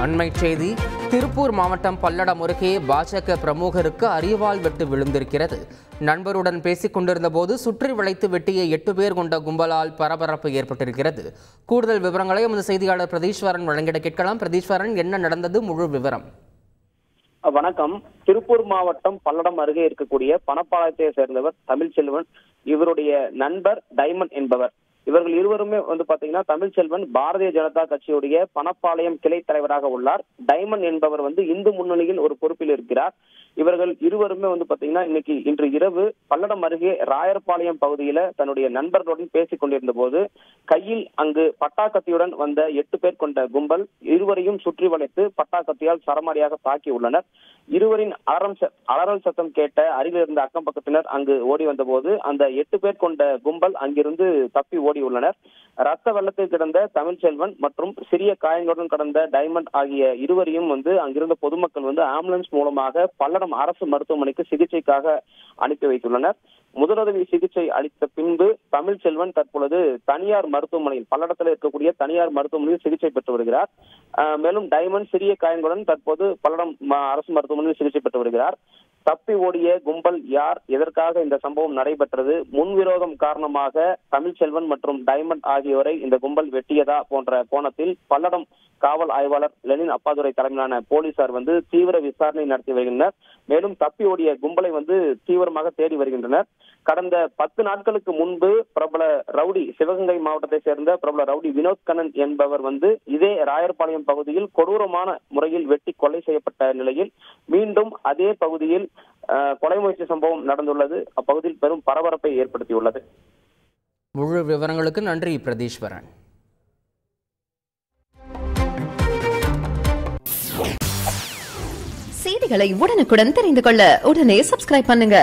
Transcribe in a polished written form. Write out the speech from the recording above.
அண்மைச் செய்தி திருப்பூர் மாவட்டம் பல்லடம் அருகே பாஜக பிரமுகருக்கு அரிவாள் வெட்டு விழுந்திருக்கிறது. நண்பருடன் பேசிக் கொண்டிருந்த போது சுற்றி வளைத்து வெட்டிய 8 பேர் கொண்ட கும்பலால் பரபரப்பு ஏற்பட்டிருக்கிறது. கூடுதல் விவரங்களை எமது செய்தியாளர் பிரதீஸ்வரன் வழங்கிட கேட்கலாம். பிரதீஸ்வரன், என்ன நடந்தது? முழு விவரம். வணக்கம். திருப்பூர் மாவட்டம் பல்லடம் அருகே இருக்கக்கூடிய பணப்பாளையத்தை சேர்ந்தவர் தமிழ்ச்செல்வன். இவருடைய நண்பர் டைமண்ட் என்பவர். இவர்கள் இருவருமே பாத்தீங்கன்னா தமிழ்ச்செல்வன் பாரதிய ஜனதா கட்சியுடைய பணப்பாளையம் கிளை தலைவராக உள்ளார். டைமண்ட் என்பவர் இந்து முன்னணியில் ஒரு பொறுப்பில் இருக்கிறார். இவர்கள் இருவருமே பாத்தீங்கன்னா இன்று இரவு பல்லடம் அருகே ராயர்பாளையம் பகுதியில தன்னுடைய நண்பர்களுடன் பேசிக் கொண்டிருந்த போது கையில் அங்கு பட்டாக்கத்தியுடன் வந்த 8 பேர் கொண்ட கும்பல் இருவரையும் சுற்றி வளைத்து பட்டாக்கத்தியால் சரமாரியாக தாக்கி உள்ளனர். இருவரின் அலறல் சத்தம் கேட்ட அருகில் இருந்த அக்கம் பக்கத்தினர் அங்கு ஓடி வந்த போது அந்த 8 பேர் கொண்ட கும்பல் அங்கிருந்து தப்பி ஓடி உள்ளனர். ரத்த வெள்ளத்தில் கிடந்த தமிழ்ச்செல்வன் மற்றும் சிறிய காயங்களுடன் கடந்த டைமண்ட் ஆகிய இருவரையும் அங்கிருந்த பொதுமக்கள் ஆம்புலன்ஸ் மூலமாக பல்லடம் அரசு மருத்துவமனைக்கு சிகிச்சைக்காக அனுப்பி வைத்துள்ளனர். முதலுதவி சிகிச்சை அளித்த பின்பு தமிழ்ச்செல்வன் தற்பொழுது தனியார் மருத்துவமனையில் பல்லடத்தில் இருக்கக்கூடிய தனியார் மருத்துவமனையில் சிகிச்சை பெற்று வருகிறார். மேலும் டைமண்ட் சிறிய காயங்களுடன் தற்போது பல்லடம் அரசு மருத்துவமனையில் சிகிச்சை பெற்று வருகிறார். தப்பி ஓடிய கும்பல் யார், எதற்காக இந்த சம்பவம் நடைபெற்றது, முன்விரோதம் காரணமாக தமிழ்ச்செல்வன் மற்றும் டைமண்ட் ஆகியோரை இந்த கும்பல் வெட்டியதா போன்ற கோணத்தில் பல்லடம் காவல் ஆய்வாளர் லெனின் அப்பாதுரை தலைமையிலான போலீசார் தீவிர விசாரணை நடத்தி வருகின்றனர். மேலும் தப்பி ஓடிய கும்பலை தீவிரமாக தேடி வருகின்றனர். கடந்த 10 நாட்களுக்கு முன்பு பிரபல ரவுடி, சிவகங்கை மாவட்டத்தை சேர்ந்த பிரபல ரவுடி வினோத் கண்ணன் என்பவர் இதே ராயர்பாளையம் பகுதியில் கொடூரமான முறையில் வெட்டி கொலை செய்யப்பட்ட நிலையில் மீண்டும் அதே பகுதியில் கொலை முயற்சி சம்பவம் நடந்துள்ளது. அப்பகுதியில் பெரும் பரபரப்பை ஏற்படுத்தியுள்ளது. முழு விவரங்களுக்கு நன்றி பிரதீஸ்வரன். செய்திகளை உடனுக்குடன் தெரிந்து கொள்ள உடனே சப்ஸ்கிரைப் பண்ணுங்க.